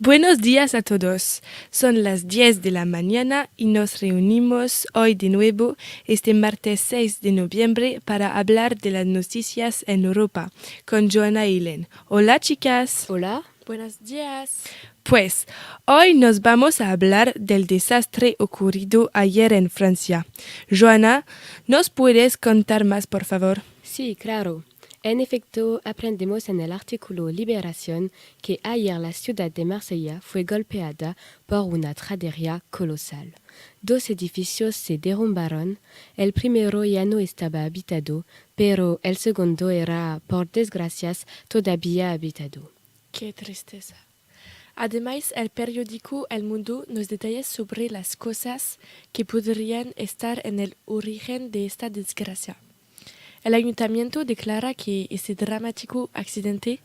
Buenos días a todos. Son las 10 de la mañana y nos reunimos hoy de nuevo este martes 6 de noviembre para hablar de las noticias en Europa con Joana y Len. Hola chicas. Hola. Buenos días. Pues hoy nos vamos a hablar del desastre ocurrido ayer en Francia. Joana, ¿nos puedes contar más, por favor? Sí, claro. En efecto, aprendemos en el artículo Liberación que ayer la ciudad de Marsella fue golpeada por una tragedia colosal. Dos edificios se derrumbaron. El primero ya no estaba habitado, pero el segundo era, por desgracia, todavía habitado. Qué tristeza. Además, el periódico El Mundo nos detalla sobre las cosas que podrían estar en el origen de esta desgracia. El ayuntamiento declara que ese dramático accidente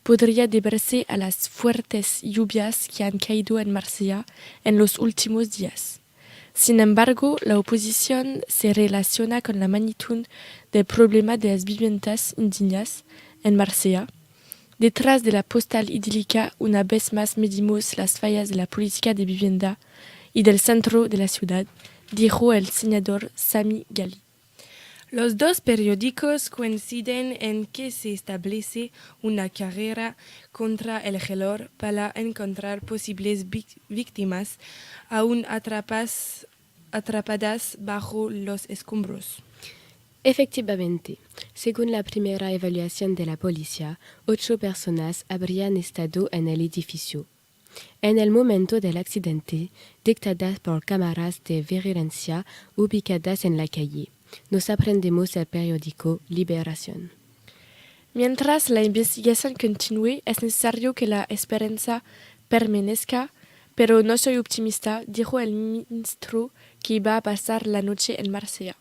podría deberse a las fuertes lluvias que han caído en Marsella en los últimos días. Sin embargo, la oposición se relaciona con la magnitud del problema de las viviendas indignas en Marsella. Detrás de la postal idílica, una vez más medimos las fallas de la política de vivienda y del centro de la ciudad, dijo el senador Sami Ghali. Los dos periódicos coinciden en que se establece una carrera contra el gelor para encontrar posibles víctimas aún atrapadas bajo los escombros. Efectivamente, según la primera evaluación de la policía, 8 personas habrían estado en el edificio. En el momento del accidente, dictadas por cámaras de vigilancia ubicadas en la calle, nos aprendemos el periódico Liberación. Mientras la investigación continúe, es necesario que la esperanza permanezca, pero no soy optimista, dijo el ministro que iba a pasar la noche en Marsella.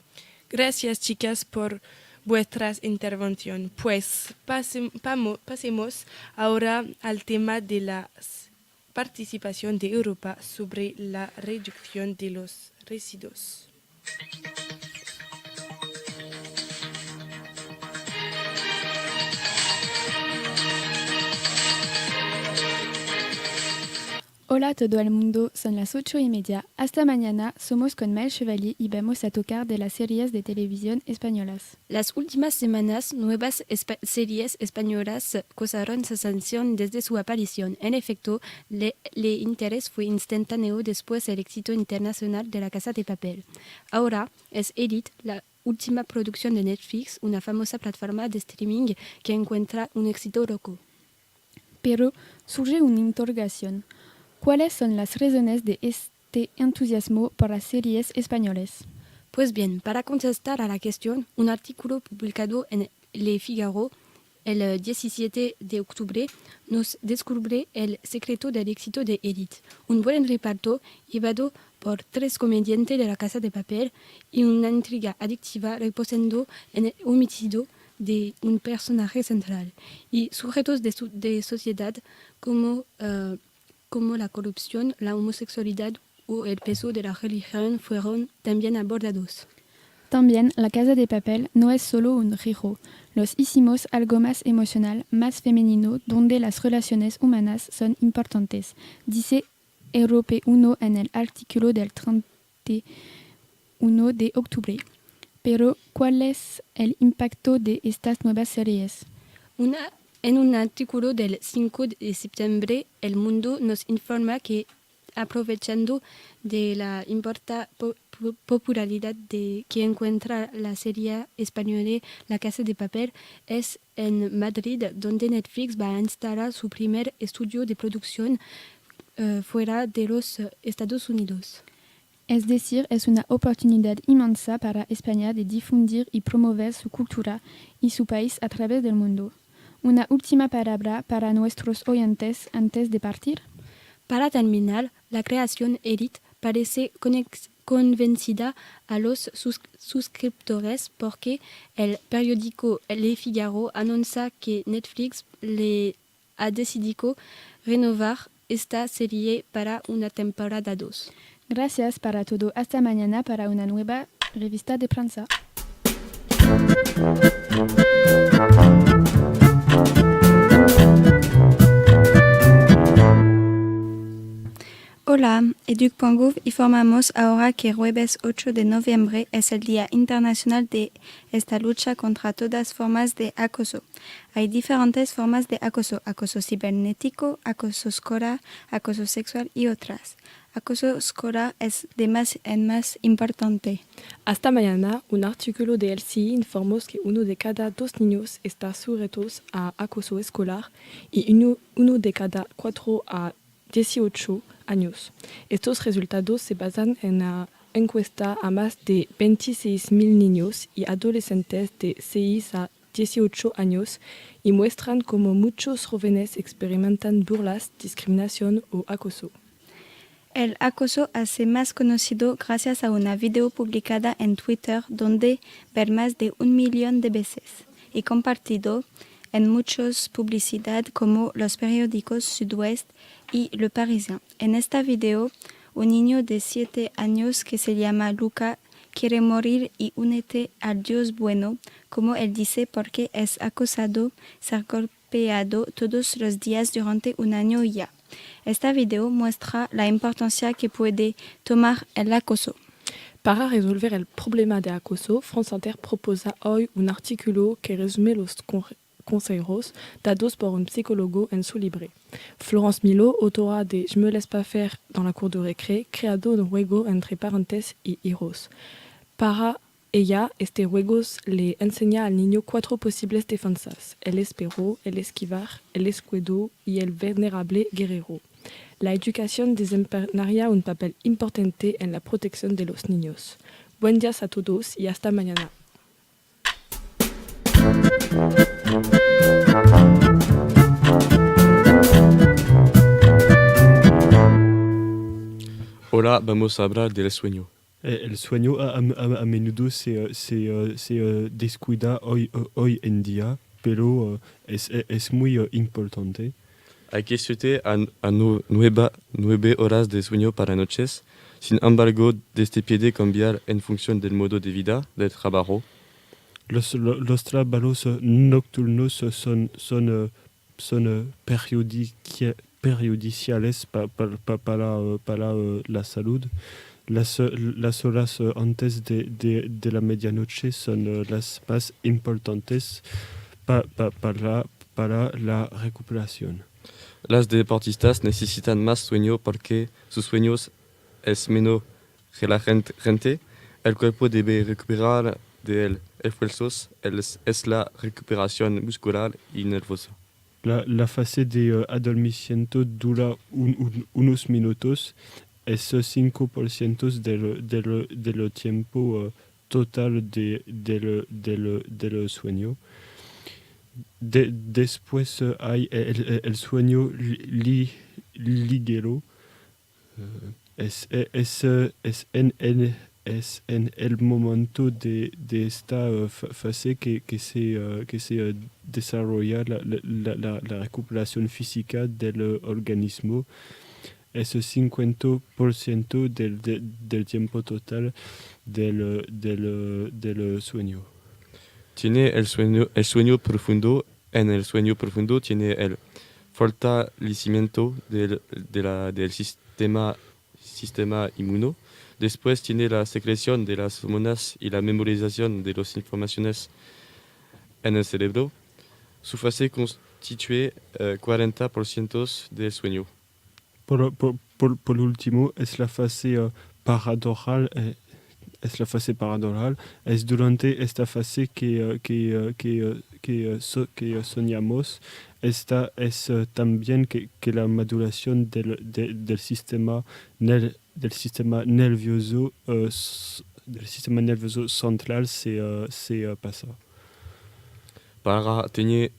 Gracias, chicas, por vuestras intervenciones. Pues pasemos ahora al tema de la participación de Europa sobre la reducción de los residuos. Hola a todo el mundo, son las 8:30. Hasta mañana, somos con Mael Chevalier y vamos a tocar de las series de televisión españolas. Las últimas semanas, nuevas series españolas causaron sensación desde su aparición. En efecto, el interés fue instantáneo después del éxito internacional de La Casa de Papel. Ahora es Elite, la última producción de Netflix, una famosa plataforma de streaming que encuentra un éxito loco. Pero surge una interrogación. ¿Cuáles son las razones de este entusiasmo por las series españolas? Pues bien, para contestar a la cuestión, un artículo publicado en Le Figaro el 17 de octubre nos descubre el secreto del éxito de Elite. Un buen reparto llevado por 3 comediantes de La Casa de Papel y una intriga adictiva reposando en el homicidio de un personaje central y sujetos de sociedad como la corrupción, la homosexualidad o el peso de la religión fueron también abordados. También La Casa de Papel no es solo un giro. Los hicimos algo más emocional, más femenino, donde las relaciones humanas son importantes, dice Europe 1 en el artículo del 31 de octubre. Pero, ¿cuál es el impacto de estas nuevas series? En un artículo del 5 de septiembre, El Mundo nos informa que, aprovechando de la importante popularidad que encuentra la serie española La Casa de Papel, es en Madrid donde Netflix va a instalar su primer estudio de producción fuera de los Estados Unidos. Es decir, es una oportunidad inmensa para España de difundir y promover su cultura y su país a través del mundo. Una última palabra para nuestros oyentes antes de partir. Para terminar, la creación Elite parece convencida a los suscriptores porque el periódico Le Figaro anuncia que Netflix le ha decidido renovar esta serie para una temporada 2. Gracias para todo. Hasta mañana para una nueva revista de prensa. Hola, Educ.gov informamos ahora que jueves 8 de noviembre es el Día Internacional de esta lucha contra todas formas de acoso. Hay diferentes formas de acoso: acoso cibernético, acoso escolar, acoso sexual y otras. Acoso escolar es de más en más importante. Hasta mañana, un artículo de LCI informó que uno de cada 2 niños está sujetos a acoso escolar y uno de cada 4 a 18 años. Estos resultados se basan en una encuesta a más de 26.000 niños y adolescentes de 6 a 18 años y muestran cómo muchos jóvenes experimentan burlas, discriminación o acoso. El acoso hace más conocido gracias a una video publicada en Twitter donde ver más de 1 millón de veces y compartido en muchas publicidad como los periódicos Sud-Ouest y Le Parisien. En esta video, un niño de 7 años que se llama Luca quiere morir y únete al Dios bueno, como él dice, porque es acosado, ser golpeado todos los días durante un año ya. Esta video muestra la importancia que puede tomar el acoso. Para resolver el problema de acoso, France Inter proposa hoy un artículo que resume los consejos dados por un psicólogo en su libro. Florence Milo, autora de Je me laisse pas faire dans la cour de récré, creado un juego entre parentes y hijos. Para ella, este juego le enseña al niño 4 posibles defensas: el espero, el esquivar, el escudo y el vulnerable guerrero. La educación desempeñaría un papel importante en la protección de los niños. Buen día a todos y hasta mañana. Hola, vamos a hablar del sueño. El sueño a menudo se descuida hoy en día, pero es muy importante. Hay que 7 a 9 horas de sueño para noches. Sin embargo, este puede cambiar en función del modo de vida, del trabajo. Los trabajos nocturnos son perjudiciales para la salud. Las horas antes de la medianoche son las más importantes para la recuperación. Los deportistas necesitan más sueño porque sus sueños es menos relajante. El cuerpo debe recuperar de esfuerzos. Es la recuperación muscular y nerviosa. La fase de adormecimiento dura unos minutos. Es 5% del tiempo total del sueño. Después hay el sueño ligero. Es en el momento de esta fase que se desarrolla la recuperación física del organismo. Es 50% del tiempo total del sueño. Tiene el sueño profundo. En el sueño profundo tiene el fortalecimiento del sistema inmuno. Después tiene la secreción de las hormonas y la memorización de las informaciones en el cerebro. Su fase constituye 40% del sueño. Por último, es la fase paradojal. Es durante esta fase que soñamos. Esta es también que la maduración del sistema nervioso central se pasa. Para tener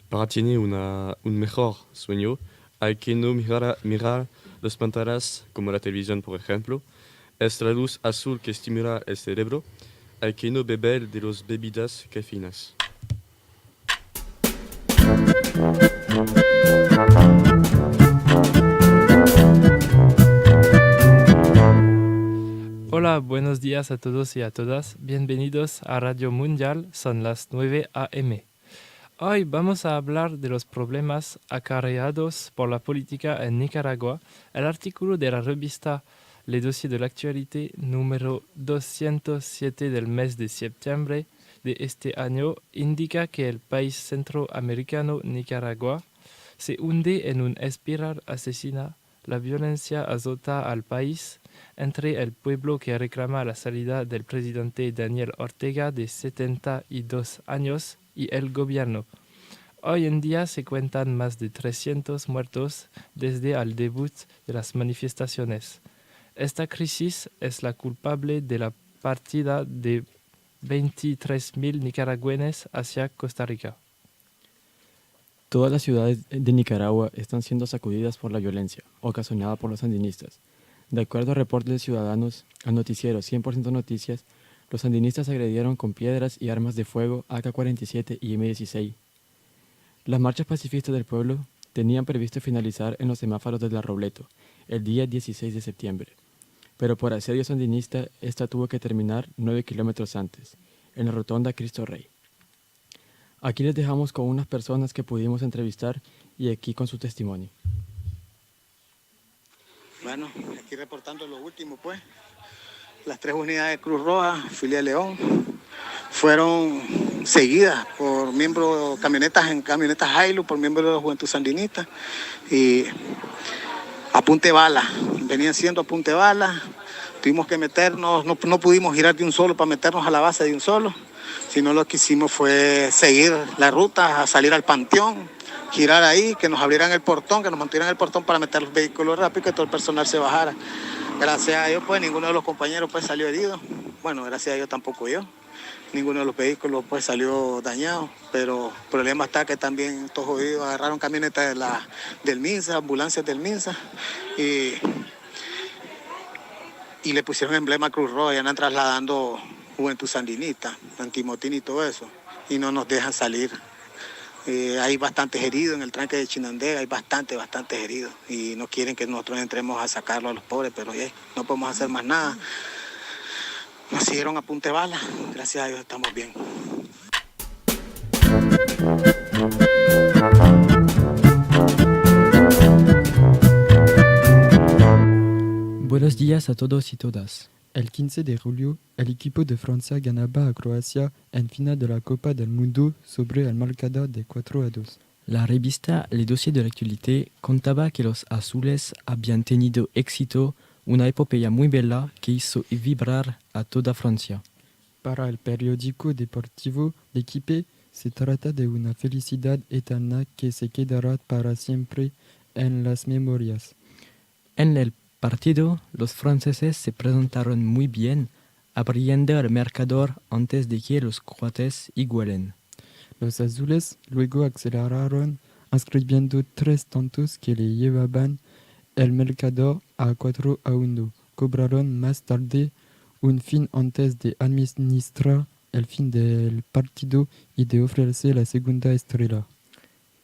un mejor sueño, hay que no mirar las pantallas como la televisión, por ejemplo. Es la luz azul que estimula el cerebro. Hay que no beber de las bebidas cafeínas. Hola, buenos días a todos y a todas. Bienvenidos a Radio Mundial, son las 9 a.m. Hoy vamos a hablar de los problemas acarreados por la política en Nicaragua. El artículo de la revista Le Dossier de l'Actualité número 207 del mes de septiembre de este año indica que el país centroamericano Nicaragua se hunde en una espiral asesina. La violencia azota al país entre el pueblo que reclama la salida del presidente Daniel Ortega de 72 años y el gobierno. Hoy en día se cuentan más de 300 muertos desde el debut de las manifestaciones. Esta crisis es la culpable de la partida de 23.000 nicaragüenses hacia Costa Rica. Todas las ciudades de Nicaragua están siendo sacudidas por la violencia ocasionada por los sandinistas. De acuerdo a reportes de ciudadanos al noticiero 100% Noticias, los sandinistas agredieron con piedras y armas de fuego AK-47 y M16. Las marchas pacifistas del pueblo tenían previsto finalizar en los semáforos de La Robledo el día 16 de septiembre, pero por asedio sandinista esta tuvo que terminar 9 kilómetros antes, en la rotonda Cristo Rey. Aquí les dejamos con unas personas que pudimos entrevistar y aquí con su testimonio. Bueno, aquí reportando lo último, pues. Las 3 unidades de Cruz Roja, Filia León, fueron seguidas por miembros, camionetas Hilux, por miembros de la Juventud Sandinista, y a punta de bala, venían siendo a punta de bala. Tuvimos que meternos, no pudimos girar de un solo para meternos a la base de un solo, sino lo que hicimos fue seguir la ruta, a salir al panteón, girar ahí, que nos abrieran el portón, que nos mantuvieran el portón para meter los vehículos rápido y que todo el personal se bajara. Gracias a Dios, pues ninguno de los compañeros pues salió herido. Bueno, gracias a Dios tampoco yo. Ninguno de los vehículos pues salió dañado, pero el problema está que también estos jodidos agarraron camionetas del MINSA, ambulancias del MINSA, y le pusieron emblema Cruz Roja y andan trasladando Juventud Sandinista, antimotín y todo eso, y no nos dejan salir. Hay bastantes heridos en el tranque de Chinandega, hay bastantes heridos, y no quieren que nosotros entremos a sacarlo a los pobres, pero no podemos hacer más nada. Nos siguieron a punta de bala, gracias a Dios estamos bien. Buenos días a todos y todas. El 15 de julio, el equipo de Francia ganaba a Croacia en final de la Copa del Mundo sobre el marcador de 4-2. La revista Le Dossier de l'Actualité contaba que los azules habían tenido éxito, una epopeya muy bella que hizo vibrar a toda Francia. Para el periódico deportivo L'Équipe, se trata de una felicidad eterna que se quedará para siempre en las memorias. En el partido, los franceses se presentaron muy bien, abriendo el marcador antes de que los croatas igualen. Los azules luego aceleraron, escribiendo 3 tantos que le llevaban el marcador a 4-1. Cobraron más tarde un fin antes de administrar el fin del partido y de ofrecerse la segunda estrella.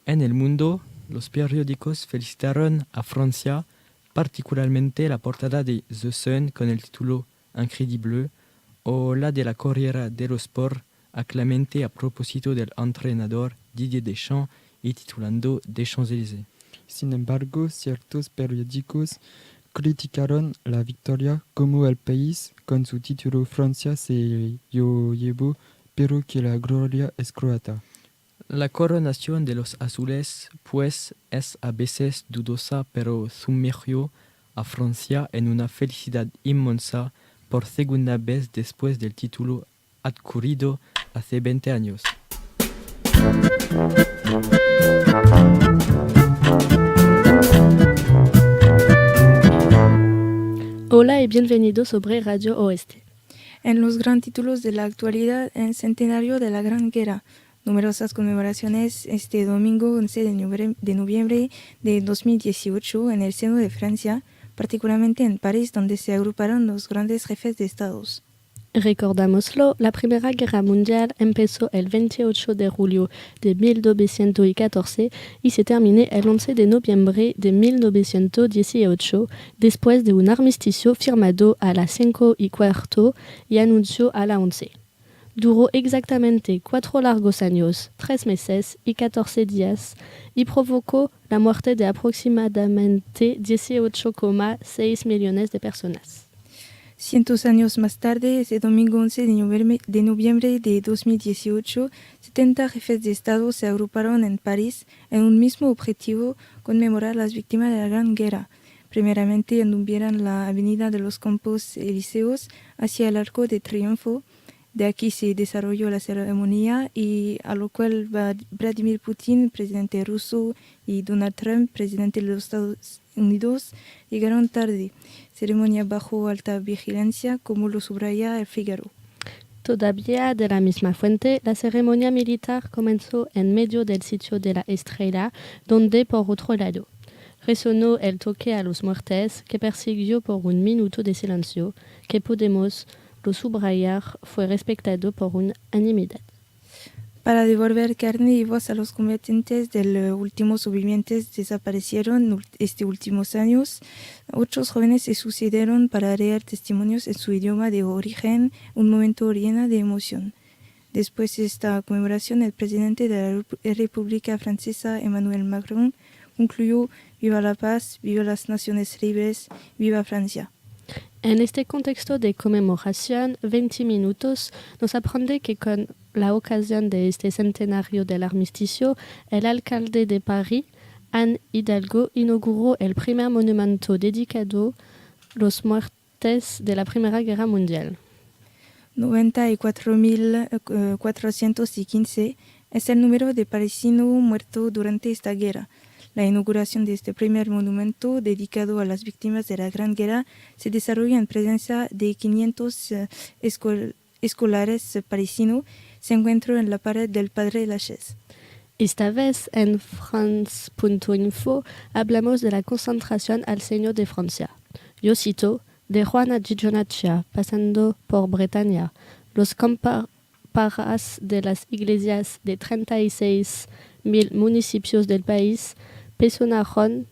En el mundo, los periódicos felicitaron a Francia, particularmente la portada de The Sun con el título Increíble o la de la Corriere dello Sport aclamante a propósito del entrenador Didier Deschamps y titulando Des Champs-Élysées. Sin embargo, ciertos periódicos criticaron la victoria como El País con su título Francia se lo llevó, pero que la gloria es croata. La coronación de los azules, pues, es a veces dudosa, pero sumergió a Francia en una felicidad inmensa por segunda vez después del título adquirido hace 20 años. Hola y bienvenidos sobre Radio Oeste. En los gran títulos de la actualidad, el centenario de la Gran Guerra. Numerosas conmemoraciones este domingo 11 de noviembre de 2018 en el seno de Francia, particularmente en París, donde se agruparon los grandes jefes de estados. Recordámoslo, la Primera Guerra Mundial empezó el 28 de julio de 1914 y se terminó el 11 de noviembre de 1918, después de un armisticio firmado a las 5:15 y anunció a las 11. Duró exactamente 4 largos años, 3 meses y 14 días y provocó la muerte de aproximadamente 18,6 millones de personas. Cientos años más tarde, ese domingo 11 de noviembre de 2018, 70 jefes de Estado se agruparon en París en un mismo objetivo: conmemorar las víctimas de la Gran Guerra. Primeramente anduvieron la Avenida de los Campos Elíseos hacia el Arco de Triunfo. De aquí se desarrolló la ceremonia y a lo cual Vladimir Putin, presidente ruso, y Donald Trump, presidente de los Estados Unidos, llegaron tarde. Ceremonia bajo alta vigilancia, como lo subraya El Figaro. Todavía de la misma fuente, la ceremonia militar comenzó en medio del sitio de la Estrella, donde, por otro lado, resonó el toque a los muertes que persiguió por un minuto de silencio, que podemos lo subrayar fue respetado por unanimidad. Para devolver carne y voz a los combatientes de los últimos sobrevivientes desaparecieron estos últimos años, 8 jóvenes se sucedieron para leer testimonios en su idioma de origen, un momento lleno de emoción. Después de esta conmemoración, el presidente de la República Francesa, Emmanuel Macron, concluyó: «Viva la paz, viva las naciones libres, viva Francia». En este contexto de conmemoración, 20 minutos nos aprende que con la ocasión de este centenario del armisticio, el alcalde de París, Anne Hidalgo, inauguró el primer monumento dedicado a los muertes de la Primera Guerra Mundial. 94.415 es el número de parisinos muertos durante esta guerra. La inauguración de este primer monumento dedicado a las víctimas de la Gran Guerra se desarrolla en presencia de 500 escolares parisinos. Se encuentra en la pared del Padre Lachaise. Esta vez en France.info hablamos de la concentración al Señor de Francia. Yo cito: de Juana Gionaccia, pasando por Bretaña, los comparas de las iglesias de 36.000 municipios del país resonaron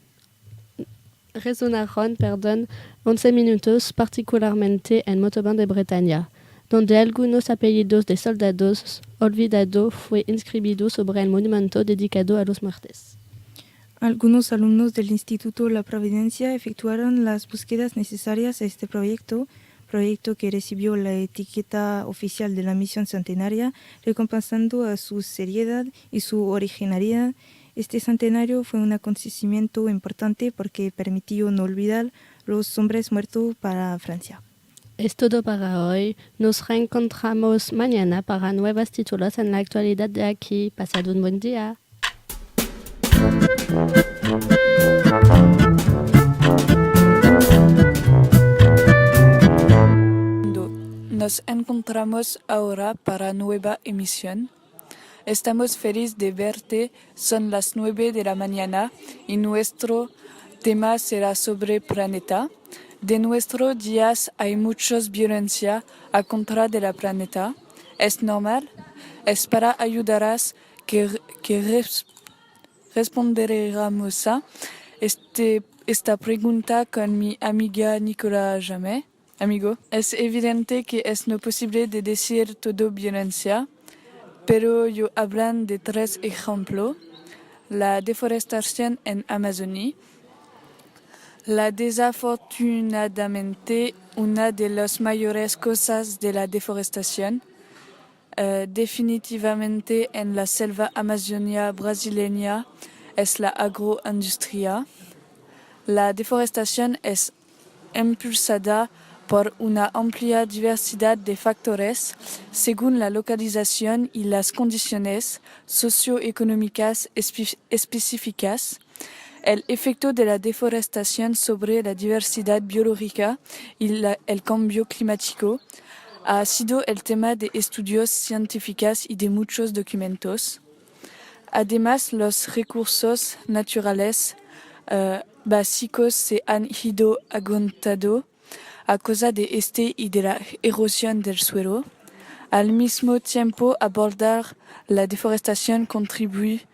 11 minutos, particularmente en Montauban de Bretaña, donde algunos apellidos de soldados olvidados fue inscrito sobre el monumento dedicado a los muertes. Algunos alumnos del Instituto La Providencia efectuaron las búsquedas necesarias a este proyecto que recibió la etiqueta oficial de la misión centenaria, recompensando a su seriedad y su originalidad. Este centenario fue un acontecimiento importante porque permitió no olvidar los hombres muertos para Francia. Es todo para hoy. Nos reencontramos mañana para nuevos títulos en la actualidad de aquí. Pasad un buen día. Nos encontramos ahora para nueva emisión. Estamos felices de verte, son las 9 de la mañana y nuestro tema será sobre planeta. De nuestros días hay mucha violencia a contra de la planeta. ¿Es normal? Es para ayudarás que responderemos a esta pregunta con mi amiga Nicola Jamé. Amigo, es evidente que es no posible de decir todo violencia, pero yo hablan de 3 ejemplos: la deforestación en Amazonia. Desafortunadamente, una de las mayores causas de la deforestación, definitivamente en la selva amazónica brasileña, es la agroindustria. La deforestación es impulsada por una amplia diversidad de factores según la localización y las condiciones socioeconómicas específicas. El efecto de la deforestación sobre la diversidad biológica y el cambio climático ha sido el tema de estudios científicos y de muchos documentos. Además, los recursos naturales básicos se han ido agotando a causa de este y de la erosión del suelo. Al mismo tiempo, abordar la deforestación contribuye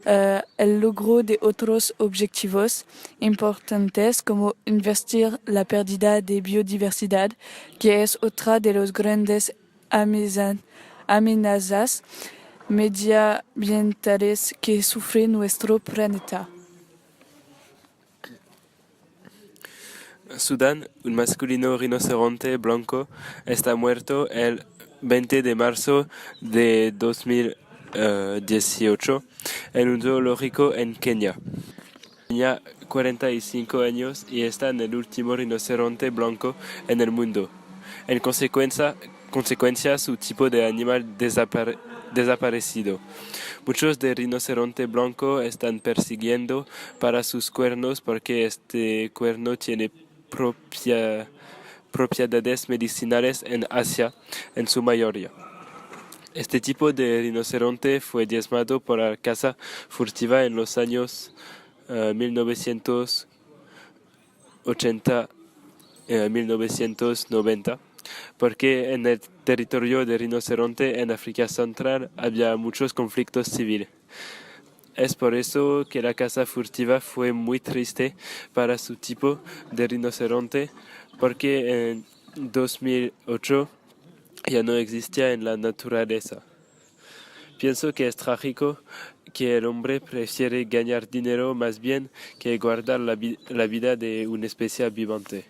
al logro de otros objetivos importantes como invertir la pérdida de biodiversidad, que es otra de los grandes amenazas medioambientales que sufre nuestro planeta. Sudán, un masculino rinoceronte blanco está muerto el 20 de marzo de 2018 en un zoológico en Kenia. Tenía 45 años y está en el último rinoceronte blanco en el mundo. En consecuencia su tipo de animal desaparecido. Muchos de rinoceronte blanco están persiguiendo para sus cuernos porque este cuerno tiene propiedades medicinales en Asia en su mayoría. Este tipo de rinoceronte fue diezmado por la caza furtiva en los años 1980 1990, porque en el territorio de rinoceronte en África Central había muchos conflictos civiles. Es por eso que la caza furtiva fue muy triste para su tipo de rinoceronte, porque en 2008 ya no existía en la naturaleza. Pienso que es trágico que el hombre prefiere ganar dinero más bien que guardar la vida de una especie viviente.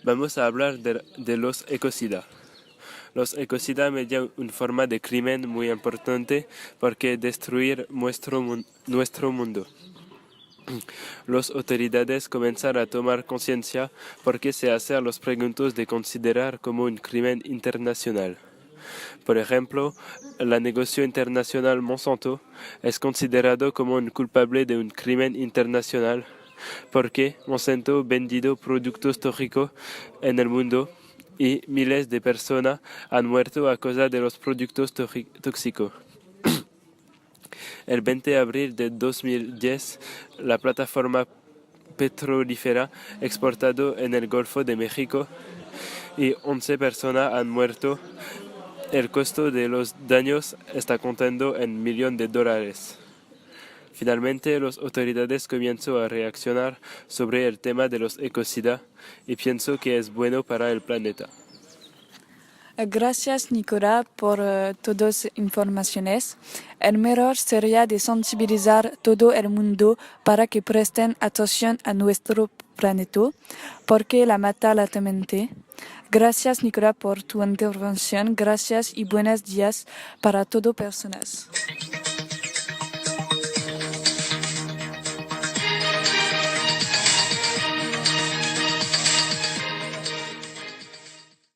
Vamos a hablar de los ecocidas. Los ecocidas median una forma de crimen muy importante porque destruir nuestro mundo. Las autoridades comienzan a tomar conciencia porque se hacen las preguntas de considerar como un crimen internacional. Por ejemplo, el negocio internacional Monsanto es considerado como un culpable de un crimen internacional porque Monsanto ha vendido productos tóxicos en el mundo y miles de personas han muerto a causa de los productos tóxicos. El 20 de abril de 2010, la plataforma petrolífera exportado en el Golfo de México y 11 personas han muerto. El costo de los daños está contando en $1.000.000. Finalmente, las autoridades comienzan a reaccionar sobre el tema de los ecocidas y pienso que es bueno para el planeta. Gracias, Nicola, por todas las informaciones. El mejor sería de sensibilizar todo el mundo para que presten atención a nuestro planeta, porque la mata latamente. Gracias, Nicola, por tu intervención. Gracias y buenos días para todas personas.